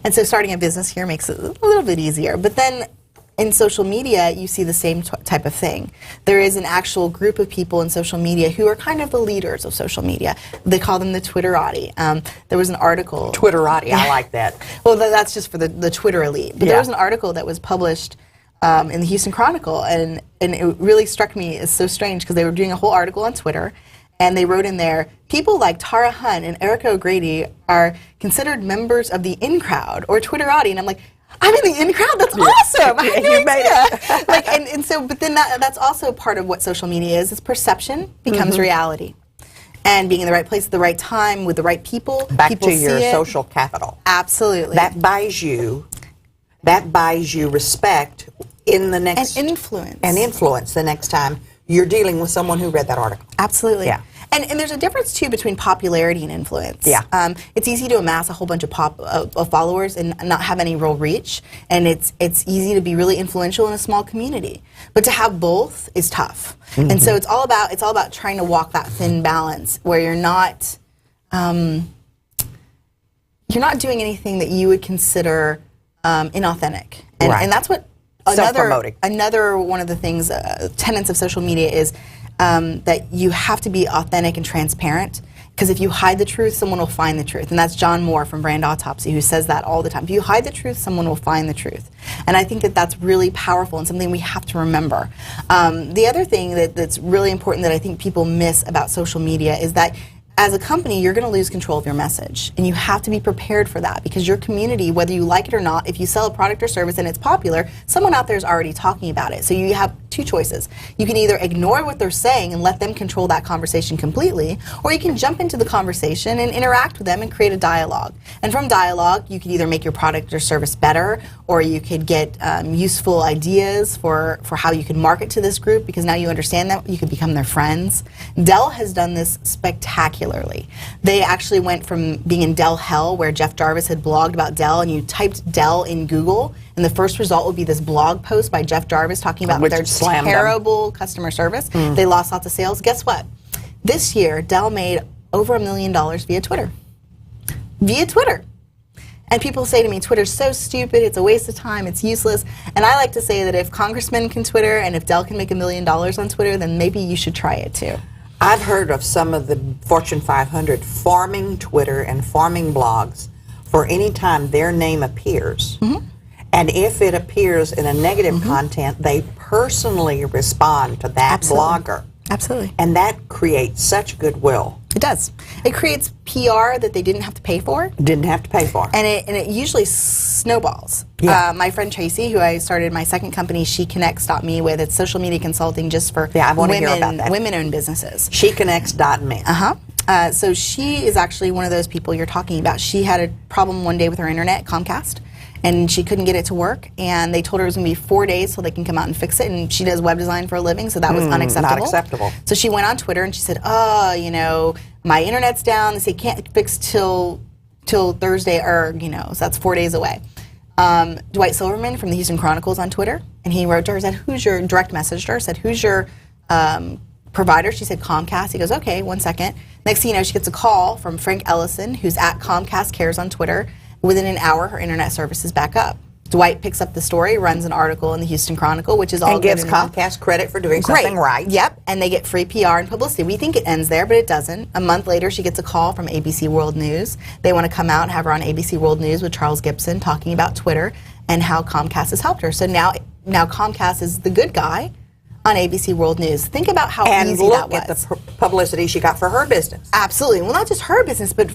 And so starting a business here makes it a little bit easier. But then in social media, you see the same type of thing. There is an actual group of people in social media who are kind of the leaders of social media. They call them the Twitterati. There was an article. Twitterati, I like that. Well, that's just for the Twitter elite. But there was an article that was published in the Houston Chronicle, and it really struck me as so strange because they were doing a whole article on Twitter, and they wrote in there, people like Tara Hunt and Erica O'Grady are considered members of the in crowd or Twitterati, and I'm like, I'm in the in crowd. That's awesome. I had no idea. Like, and so, but then that's also part of what social media is. It's perception becomes reality, and being in the right place at the right time with the right people. Back people to your see social capital. Absolutely. That buys you respect in the next and influence the next time you're dealing with someone who read that article. Absolutely. Yeah. And there's a difference, too, between popularity and influence. Yeah. It's easy to amass a whole bunch of followers and not have any real reach, and it's easy to be really influential in a small community. But to have both is tough. And so it's all about trying to walk that thin balance where you're not doing anything that you would consider inauthentic. And that's what another one of the things, tenets of social media is that you have to be authentic and transparent, because if you hide the truth, someone will find the truth. And that's John Moore from Brand Autopsy who says that all the time. If you hide the truth, someone will find the truth. And I think that that's really powerful and something we have to remember. The other thing that's really important that I think people miss about social media is that as a company, you're going to lose control of your message, and you have to be prepared for that, because your community, whether you like it or not, if you sell a product or service and it's popular, someone out there is already talking about it. So you have two choices. You can either ignore what they're saying and let them control that conversation completely, or you can jump into the conversation and interact with them and create a dialogue. And from dialogue, you could either make your product or service better, or you could get useful ideas for how you can market to this group, because now you understand that you could become their friends. Dell has done this spectacularly. They actually went from being in Dell hell, where Jeff Jarvis had blogged about Dell, and you typed Dell in Google, and the first result would be this blog post by Jeff Jarvis talking about their terrible customer service. They lost lots of sales. Guess what? This year, Dell made over $1 million via Twitter. Via Twitter. And people say to me, Twitter's so stupid, it's a waste of time, it's useless. And I like to say that if congressmen can Twitter and if Dell can make $1 million on Twitter, then maybe you should try it too. I've heard of some of the Fortune 500 farming Twitter and farming blogs for any time their name appears. And if it appears in a negative content, they personally respond to that blogger. Absolutely. And that creates such goodwill. It does. It creates PR that they didn't have to pay for. Didn't have to pay for. And it usually snowballs. Yeah. My friend Tracy, who I started my second company, SheConnects.me with, it's social media consulting just for I want to hear about that. Women-owned businesses. SheConnects.me. So she is actually one of those people you're talking about. She had a problem one day with her internet, Comcast, and she couldn't get it to work, and they told her it was going to be 4 days till they can come out and fix it, and she does web design for a living, so that was unacceptable. Not acceptable. So she went on Twitter and she said, my internet's down, they say can't fix till Thursday, or, so that's 4 days away. Dwight Silverman from the Houston Chronicle's on Twitter, and he wrote to her, said, direct messaged her, said, who's your provider? She said, Comcast. He goes, okay, 1 second. Next thing you know, she gets a call from Frank Ellison, who's at Comcast Cares on Twitter. Within an hour, her internet service is back up. Dwight picks up the story, runs an article in the Houston Chronicle, which is all and good. And gives Comcast credit for doing something right. Yep, and they get free PR and publicity. We think it ends there, but it doesn't. A month later, she gets a call from ABC World News. They want to come out and have her on ABC World News with Charles Gibson talking about Twitter and how Comcast has helped her. So now Comcast is the good guy on ABC World News. Think about how easy that was. And look at the publicity she got for her business. Absolutely. Well, not just her business, but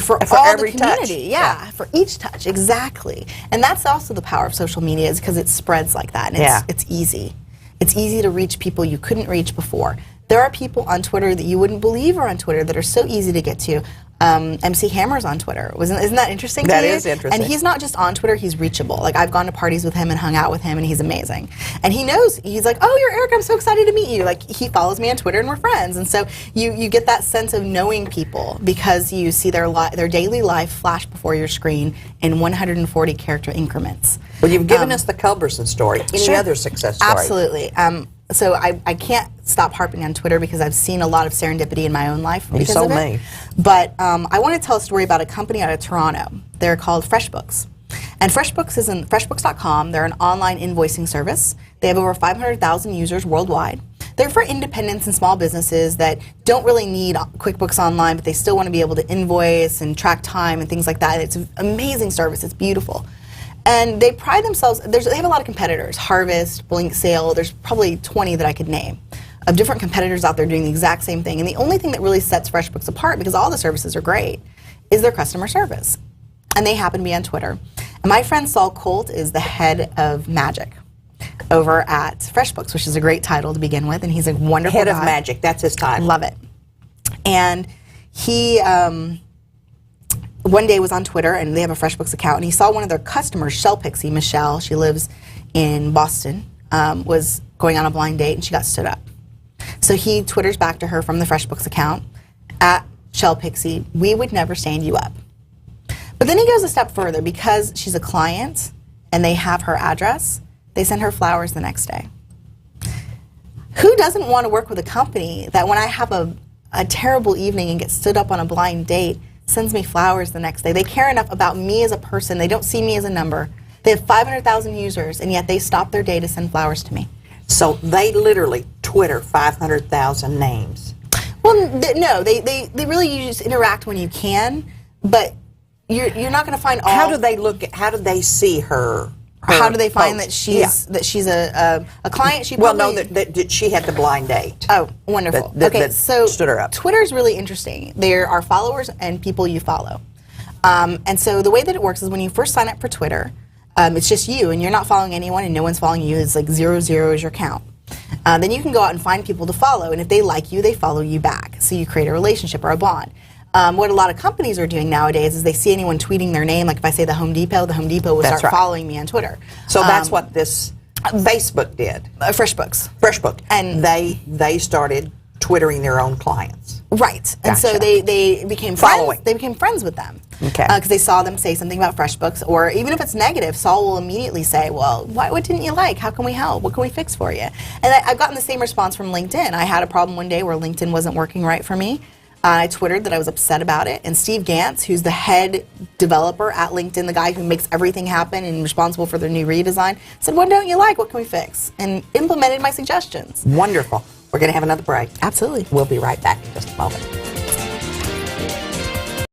for all every the community. Touch. Yeah, for each touch, exactly. And that's also the power of social media, is because it spreads like that, and it's easy. It's easy to reach people you couldn't reach before. There are people on Twitter that you wouldn't believe are on Twitter that are so easy to get to. MC Hammer's on Twitter. Isn't that interesting to you? That is interesting. And he's not just on Twitter, he's reachable. Like, I've gone to parties with him and hung out with him, and he's amazing. And he knows, he's like, oh, you're Eric, I'm so excited to meet you. Like, he follows me on Twitter and we're friends. And so you get that sense of knowing people because you see their daily life flash before your screen in 140 character increments. Well, you've given us the Culberson story. Any other success story? Absolutely. So I can't stop harping on Twitter because I've seen a lot of serendipity in my own life because of it. Me. But I want to tell a story about a company out of Toronto. They're called FreshBooks. And FreshBooks is in FreshBooks.com. They're an online invoicing service. They have over 500,000 users worldwide. They're for independents and small businesses that don't really need QuickBooks Online, but they still want to be able to invoice and track time and things like that. It's an amazing service. It's beautiful. And they pride themselves, they have a lot of competitors, Harvest, Blink Sale, there's probably 20 that I could name of different competitors out there doing the exact same thing. And the only thing that really sets FreshBooks apart, because all the services are great, is their customer service. And they happen to be on Twitter. And my friend Saul Colt is the head of Magic over at FreshBooks, which is a great title to begin with, and he's a wonderful Head guy. of Magic, that's his title. Love it. And he one day was on Twitter, and they have a FreshBooks account, and he saw one of their customers, Shell Pixie, Michelle, she lives in Boston, was going on a blind date, and she got stood up. So he Twitters back to her from the FreshBooks account, at Shell Pixie, we would never stand you up. But then he goes a step further. Because she's a client, and they have her address, they send her flowers the next day. Who doesn't want to work with a company that when I have a terrible evening and get stood up on a blind date, sends me flowers the next day? They care enough about me as a person. They don't see me as a number. They have 500,000 users, and yet they stop their day to send flowers to me. So they literally Twitter 500,000 names. Well, no, they really, you just interact when you can, but you're not going to find all. How do they look at, how do they see her? How do they find post? that she's a client? She well, probably, no, that she had the blind date. Oh, wonderful. That so stood her up. Twitter's really interesting. There are followers and people you follow. And so the way that it works is when you first sign up for Twitter, it's just you, and you're not following anyone, and no one's following you. It's like 0 is your count. Then you can go out and find people to follow, and if they like you, they follow you back. So you create a relationship or a bond. What a lot of companies are doing nowadays is they see anyone tweeting their name, like if I say the Home Depot will start following me on Twitter. So that's what this Facebook did. FreshBooks. FreshBook. And they started Twittering their own clients. Right. Gotcha. And so they became friends. They became friends with them. Okay. Because they saw them say something about FreshBooks, or even if it's negative, Saul will immediately say, well, what didn't you like? How can we help? What can we fix for you? And I've gotten the same response from LinkedIn. I had a problem one day where LinkedIn wasn't working right for me. I Twittered that I was upset about it, and Steve Gantz, who's the head developer at LinkedIn, the guy who makes everything happen and responsible for their new redesign, said, what don't you like? What can we fix? And implemented my suggestions. Wonderful. We're going to have another break. Absolutely. We'll be right back in just a moment.